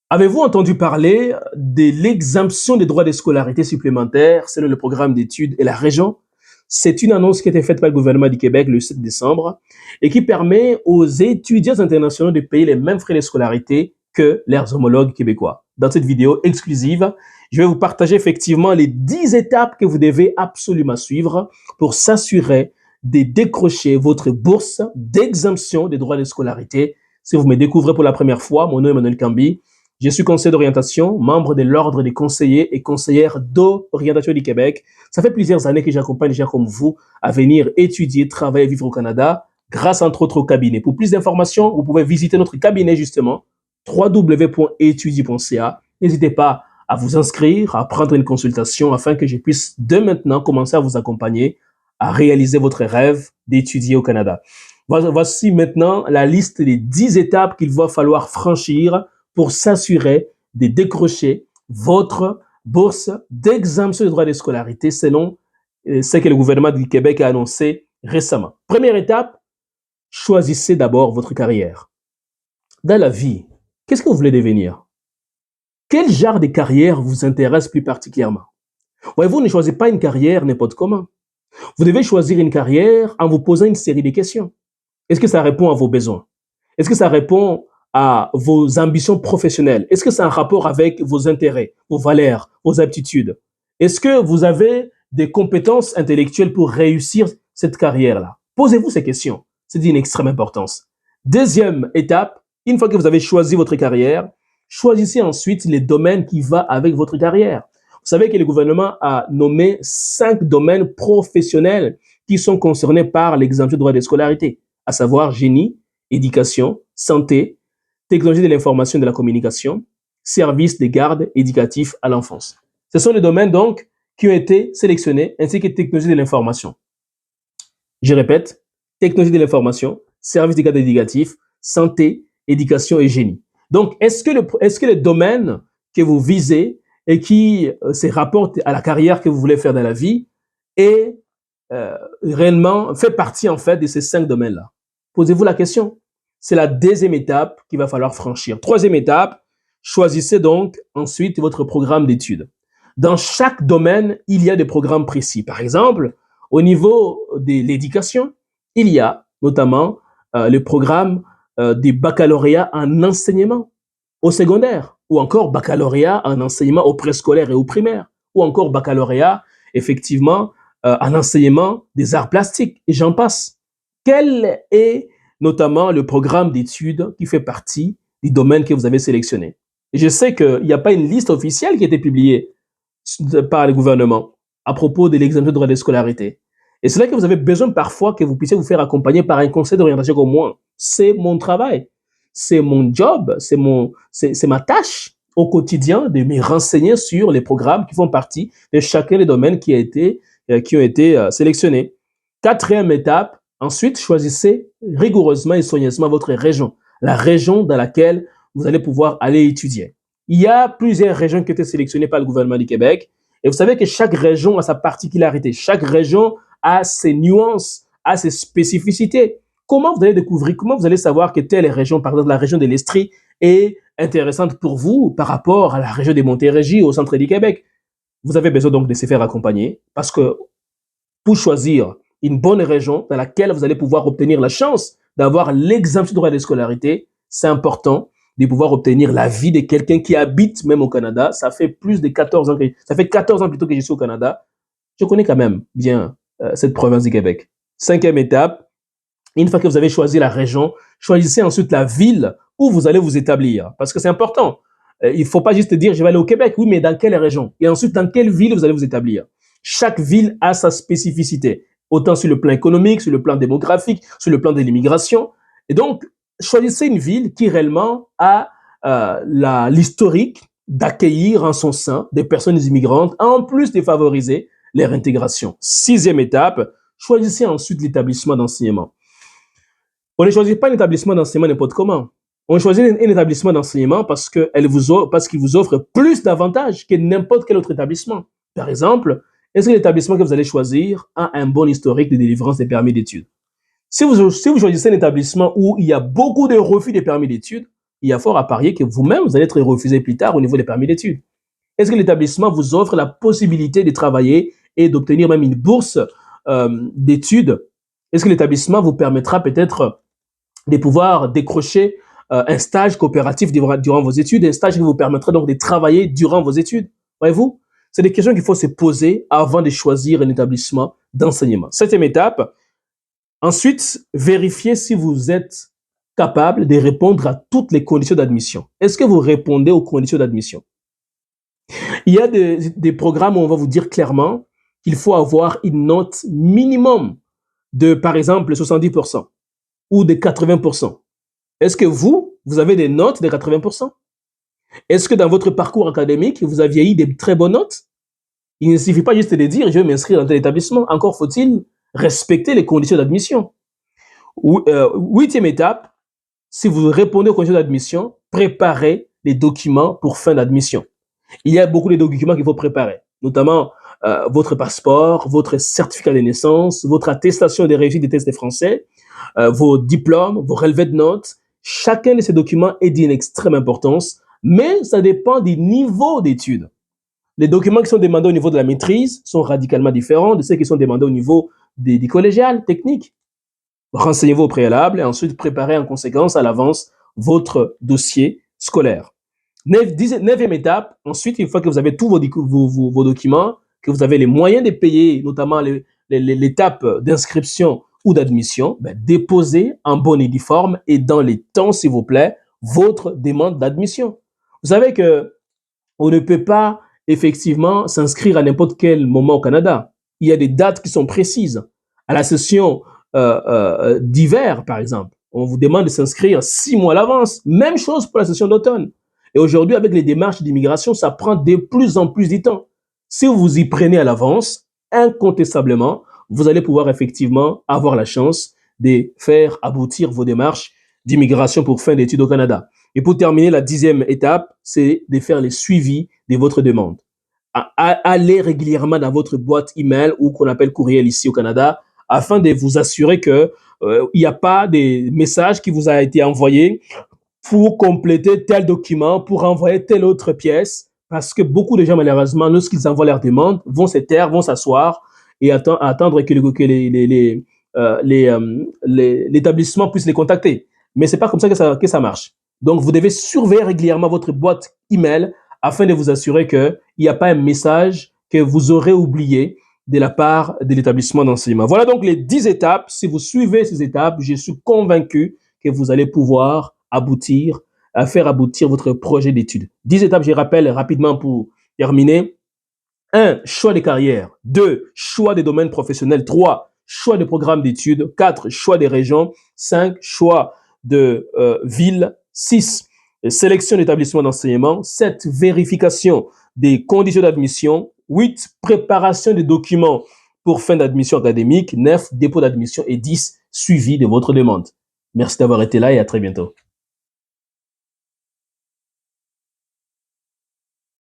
Avez-vous entendu parler de l'exemption des droits de scolarité supplémentaires selon le programme d'études et la région? C'est une annonce qui a été faite par le gouvernement du Québec le 7 décembre et qui permet aux étudiants internationaux de payer les mêmes frais de scolarité que leurs homologues québécois. Dans cette vidéo exclusive, je vais vous partager effectivement les 10 étapes que vous devez absolument suivre pour s'assurer de décrocher votre bourse d'exemption des droits de scolarité. Si vous me découvrez pour la première fois, mon nom est Emmanuel Cambi. Je suis conseiller d'orientation, membre de l'Ordre des conseillers et conseillères d'orientation du Québec. Ça fait plusieurs années que j'accompagne les gens comme vous à venir étudier, travailler, vivre au Canada, grâce entre autres au cabinet. Pour plus d'informations, vous pouvez visiter notre cabinet justement, www.etudie.ca. N'hésitez pas à vous inscrire, à prendre une consultation afin que je puisse dès maintenant commencer à vous accompagner à réaliser votre rêve d'étudier au Canada. Voici maintenant la liste des 10 étapes qu'il va falloir franchir pour s'assurer de décrocher votre bourse d'exemption de droits de scolarité selon ce que le gouvernement du Québec a annoncé récemment. Première étape, choisissez d'abord votre carrière. Dans la vie, qu'est-ce que vous voulez devenir? Quel genre de carrière vous intéresse plus particulièrement? Voyez-vous, ne choisissez pas une carrière n'importe comment. Vous devez choisir une carrière en vous posant une série de questions. Est-ce que ça répond à vos besoins? Est-ce que ça répond à vos ambitions professionnelles? Est-ce que c'est un rapport avec vos intérêts, vos valeurs, vos aptitudes? Est-ce que vous avez des compétences intellectuelles pour réussir cette carrière-là? Posez-vous ces questions. C'est d'une extrême importance. Deuxième étape, une fois que vous avez choisi votre carrière, choisissez ensuite les domaines qui vont avec votre carrière. Vous savez que le gouvernement a nommé 5 domaines professionnels qui sont concernés par l'exemption de droit de scolarité, à savoir génie, éducation, santé, technologie de l'information et de la communication, services de garde éducatif à l'enfance. Ce sont les domaines donc qui ont été sélectionnés, ainsi que technologie de l'information. Je répète, technologie de l'information, services de garde éducatif, santé, éducation et génie. Donc, est-ce que le domaine que vous visez et qui se rapporte à la carrière que vous voulez faire dans la vie est réellement fait partie en fait de ces 5 domaines-là? Posez-vous la question. C'est la deuxième étape qu'il va falloir franchir. Troisième étape, choisissez donc ensuite votre programme d'études. Dans chaque domaine, il y a des programmes précis. Par exemple, au niveau de l'éducation, il y a notamment le programme des baccalauréats en enseignement au secondaire, ou encore baccalauréat en enseignement au préscolaire et au primaire, ou encore baccalauréat, effectivement, en enseignement des arts plastiques, et j'en passe. Quel est notamment le programme d'études qui fait partie du domaine que vous avez sélectionné? Et je sais qu'il n'y a pas une liste officielle qui a été publiée par le gouvernement à propos de l'examen de droit de scolarité. Et c'est là que vous avez besoin parfois que vous puissiez vous faire accompagner par un conseil d'orientation comme moi. C'est mon travail, c'est mon job, c'est ma tâche au quotidien de me renseigner sur les programmes qui font partie de chacun des domaines qui ont été sélectionnés. Quatrième étape, ensuite, choisissez rigoureusement et soigneusement votre région, la région dans laquelle vous allez pouvoir aller étudier. Il y a plusieurs régions qui ont été sélectionnées par le gouvernement du Québec. Et vous savez que chaque région a sa particularité. Chaque région a ses nuances, a ses spécificités. Comment vous allez découvrir, comment vous allez savoir que telle région, par exemple la région de l'Estrie, est intéressante pour vous par rapport à la région de Montérégie au centre du Québec? Vous avez besoin donc de se faire accompagner parce que pour choisir une bonne région dans laquelle vous allez pouvoir obtenir la chance d'avoir l'exemption de droit de scolarité, c'est important de pouvoir obtenir l'avis de quelqu'un qui habite même au Canada. Ça fait plus de 14 ans ça fait 14 ans plutôt que je suis au Canada. Je connais quand même bien cette province du Québec. Cinquième étape, une fois que vous avez choisi la région, choisissez ensuite la ville où vous allez vous établir. Parce que c'est important. Il ne faut pas juste dire je vais aller au Québec. Oui, mais dans quelle région? Et ensuite, dans quelle ville vous allez vous établir? Chaque ville a sa spécificité, autant sur le plan économique, sur le plan démographique, sur le plan de l'immigration. Et donc, choisissez une ville qui réellement a l'historique d'accueillir en son sein des personnes immigrantes, en plus de favoriser leur intégration. Sixième étape, choisissez ensuite l'établissement d'enseignement. On ne choisit pas un établissement d'enseignement n'importe comment. On choisit un établissement d'enseignement parce qu'il vous offre plus d'avantages que n'importe quel autre établissement. Par exemple, est-ce que l'établissement que vous allez choisir a un bon historique de délivrance des permis d'études? Si vous choisissez un établissement où il y a beaucoup de refus des permis d'études, il y a fort à parier que vous-même, vous allez être refusé plus tard au niveau des permis d'études. Est-ce que l'établissement vous offre la possibilité de travailler et d'obtenir même une bourse d'études? Est-ce que l'établissement vous permettra peut-être de pouvoir décrocher un stage coopératif durant vos études, un stage qui vous permettra donc de travailler durant vos études? Voyez-vous, c'est des questions qu'il faut se poser avant de choisir un établissement d'enseignement. Septième étape, ensuite, vérifiez si vous êtes capable de répondre à toutes les conditions d'admission. Est-ce que vous répondez aux conditions d'admission? Il y a des programmes où on va vous dire clairement qu'il faut avoir une note minimum de, par exemple, 70% ou de 80%. Est-ce que vous avez des notes de 80%? Est-ce que dans votre parcours académique, vous aviez eu des très bonnes notes? Il ne suffit pas juste de dire, je vais m'inscrire dans tel établissement. Encore faut-il respecter les conditions d'admission. Huitième étape, si vous répondez aux conditions d'admission, préparez les documents pour fin d'admission. Il y a beaucoup de documents qu'il faut préparer, notamment votre passeport, votre certificat de naissance, votre attestation de réussite des tests de français, vos diplômes, vos relevés de notes. Chacun de ces documents est d'une extrême importance, mais ça dépend du niveau d'études. Les documents qui sont demandés au niveau de la maîtrise sont radicalement différents de ceux qui sont demandés au niveau du collégial, technique. Renseignez-vous au préalable et ensuite préparez en conséquence à l'avance votre dossier scolaire. Neuvième étape, ensuite, une fois que vous avez tous vos documents, que vous avez les moyens de payer, notamment l'étape d'inscription ou d'admission, déposez en bonne et due forme et dans les temps, s'il vous plaît, votre demande d'admission. Vous savez que on ne peut pas effectivement s'inscrire à n'importe quel moment au Canada. Il y a des dates qui sont précises. À la session d'hiver, par exemple, on vous demande de s'inscrire 6 mois à l'avance. Même chose pour la session d'automne. Et aujourd'hui, avec les démarches d'immigration, ça prend de plus en plus de temps. Si vous vous y prenez à l'avance, incontestablement, vous allez pouvoir effectivement avoir la chance de faire aboutir vos démarches d'immigration pour fin d'études au Canada. Et pour terminer, la 10e étape, c'est de faire les suivis de votre demande. Allez régulièrement dans votre boîte email ou qu'on appelle courriel ici au Canada afin de vous assurer que il n'y a pas de message qui vous a été envoyé pour compléter tel document, pour envoyer telle autre pièce, parce que beaucoup de gens, malheureusement, lorsqu'ils envoient leur demande, vont se taire, vont s'asseoir et attendre que l'établissement puisse les contacter. Mais c'est pas comme ça que ça marche. Donc, vous devez surveiller régulièrement votre boîte email afin de vous assurer qu'il n'y a pas un message que vous aurez oublié de la part de l'établissement d'enseignement. Voilà donc les 10 étapes. Si vous suivez ces étapes, je suis convaincu que vous allez pouvoir faire aboutir votre projet d'études. 10 étapes, je rappelle rapidement pour terminer. 1. Choix des carrières. 2. Choix des domaines professionnels. 3. Choix des programmes d'études. 4. Choix des régions. 5. Choix de villes. 6. Sélection d'établissements d'enseignement. 7. Vérification des conditions d'admission. 8. Préparation des documents pour fin d'admission académique. 9. Dépôt d'admission. Et 10. Suivi de votre demande. Merci d'avoir été là et à très bientôt.